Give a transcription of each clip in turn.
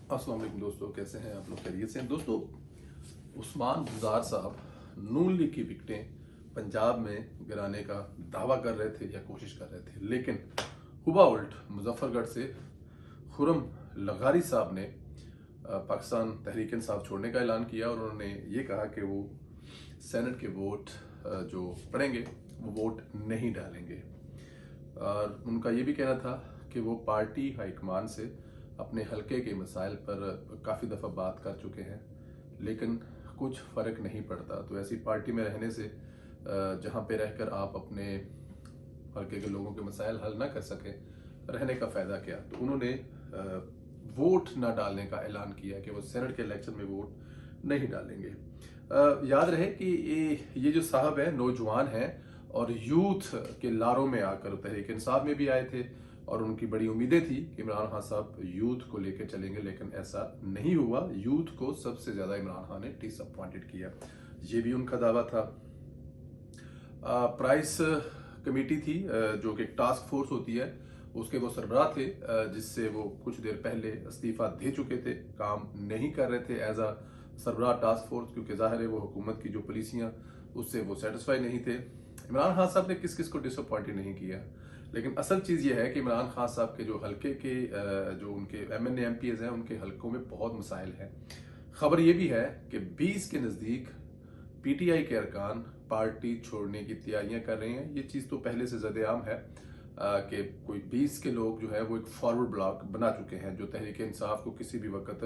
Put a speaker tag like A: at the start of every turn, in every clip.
A: अस्सलाम वालेकुम दोस्तों, कैसे हैं आप लोग? खैरियत से हैं दोस्तों। उस्मान बुज़दार साहब नून लीग की विकटें पंजाब में गिराने का दावा कर रहे थे या कोशिश कर रहे थे, लेकिन हुबा उल्ट मुजफ्फरगढ़ से खुरम लगारी साहब ने पाकिस्तान तहरीक इंसाफ छोड़ने का ऐलान किया और उन्होंने ये कहा कि वो सेनेट के वोट जो पड़ेंगे वो वोट नहीं डालेंगे। और उनका ये भी कहना था कि वो पार्टी हाईकमान से अपने हलके के मसाइल पर काफ़ी दफ़ा बात कर चुके हैं, लेकिन कुछ फ़र्क नहीं पड़ता। तो ऐसी पार्टी में रहने से जहाँ पे रहकर आप अपने हलके के लोगों के मसाइल हल ना कर सकें, रहने का फ़ायदा क्या। तो उन्होंने वोट ना डालने का ऐलान किया कि वो सेनेट के इलेक्शन में वोट नहीं डालेंगे। याद रहे कि ये जो साहब हैं नौजवान हैं और यूथ के लारों में आकर तहरीक इंसाफ में भी आए थे और उनकी बड़ी उम्मीदें थी कि इमरान खान साहब यूथ को लेकर चलेंगे, लेकिन ऐसा नहीं हुआ। यूथ को सबसे ज़्यादा इमरान खान ने डिसअपॉइंटेड किया, ये भी उनका दावा था। प्राइस कमेटी थी जो कि टास्क फोर्स होती है, उसके वो सरबराह थे, जिससे वो कुछ देर पहले इस्तीफा दे चुके थे, काम नहीं कर रहे थे एज अ सरबराह टास्क फोर्स, क्योंकि जाहिर है वो हुकूमत की जो पॉलिसियाँ उससे वो सेटिस्फाई नहीं थे। इमरान खान साहब ने किस किस को डिसअपॉइंटेड नहीं किया, लेकिन असल चीज़ ये है कि इमरान खान साहब के जो हलके के जो उनके MNA MPs हैं, उनके हलकों में बहुत मसाइल हैं। खबर ये भी है कि 20 के नज़दीक PTI के अरकान पार्टी छोड़ने की तैयारियां कर रहे हैं। ये चीज़ तो पहले से ज़्यादा है कि कोई 20 के लोग जो है वो एक फॉरवर्ड ब्लॉक बना चुके हैं, जो तहरीक इंसाफ को किसी भी वक्त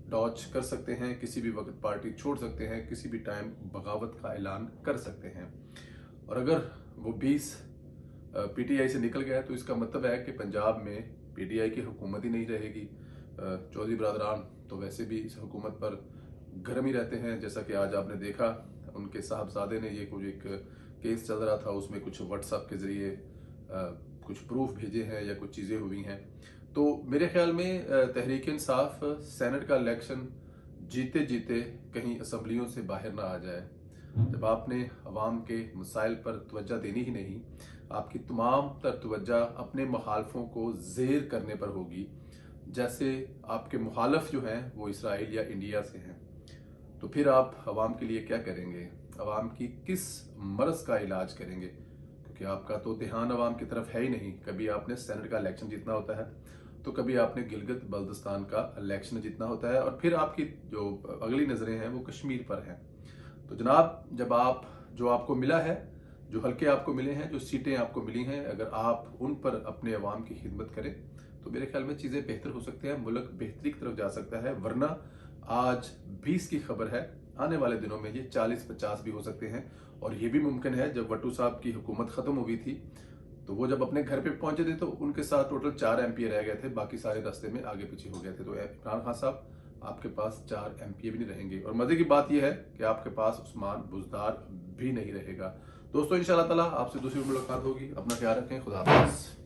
A: डॉच कर सकते हैं, किसी भी वक्त पार्टी छोड़ सकते हैं, किसी भी टाइम बगावत का ऐलान कर सकते हैं। और अगर वो 20 PTI से निकल गया तो इसका मतलब है कि पंजाब में PTI की हुकूमत ही नहीं रहेगी। चौधरी बरादरान तो वैसे भी इस हुकूमत पर गर्म ही रहते हैं, जैसा कि आज आपने देखा उनके साहबजादे ने ये कुछ एक केस चल रहा था, उसमें कुछ व्हाट्सएप के ज़रिए कुछ प्रूफ भेजे हैं या कुछ चीज़ें हुई हैं। तो मेरे ख्याल में तहरीक इंसाफ सेनेट का इलेक्शन जीते जीते कहीं असम्बलियों से बाहर ना आ जाए। जब आपने अवाम के मसाइल पर तवज्जो देनी ही नहीं, आपकी तमाम तर तवज्जो अपने मुखालफों को ज़ेर करने पर होगी, जैसे आपके मुखालफ जो हैं वो इसराइल या इंडिया से हैं, तो फिर आप अवाम के लिए क्या करेंगे? अवाम की किस मर्ज़ का इलाज करेंगे? क्योंकि आपका तो ध्यान अवाम की तरफ है ही नहीं। कभी आपने सेनेट का इलेक्शन जीतना होता है, तो कभी आपने गिलगित बल्तिस्तान का इलेक्शन जीतना होता है, और फिर आपकी जो अगली नज़रें हैं वो कश्मीर पर हैं। तो जनाब, जब जो आपको मिला है, जो हल्के आपको मिले हैं, जो सीटें आपको मिली हैं, अगर आप उन पर अपने अवाम की खिदमत करें तो मेरे ख्याल में चीज़ें बेहतर हो सकती हैं, मुल्क बेहतरी की तरफ जा सकता है। वरना आज 20 की खबर है, आने वाले दिनों में ये 40-50 भी हो सकते हैं। और ये भी मुमकिन है, जब भट्टू साहब की हुकूमत ख़त्म हुई थी तो वो जब अपने घर पे पहुंचे थे तो उनके साथ टोटल 4 MP रह गए थे, बाकी सारे रास्ते में आगे पीछे हो गए थे। तो इमरान खान साहब, आपके पास 4 MP भी नहीं रहेंगे, और मजे की बात यह है कि आपके पास उस्मान बुज़दार भी नहीं रहेगा। दोस्तों, इंशाअल्लाह ताला आपसे दूसरी मुलाकात होगी। अपना ख्याल रखें। खुदा हाफ़िज़।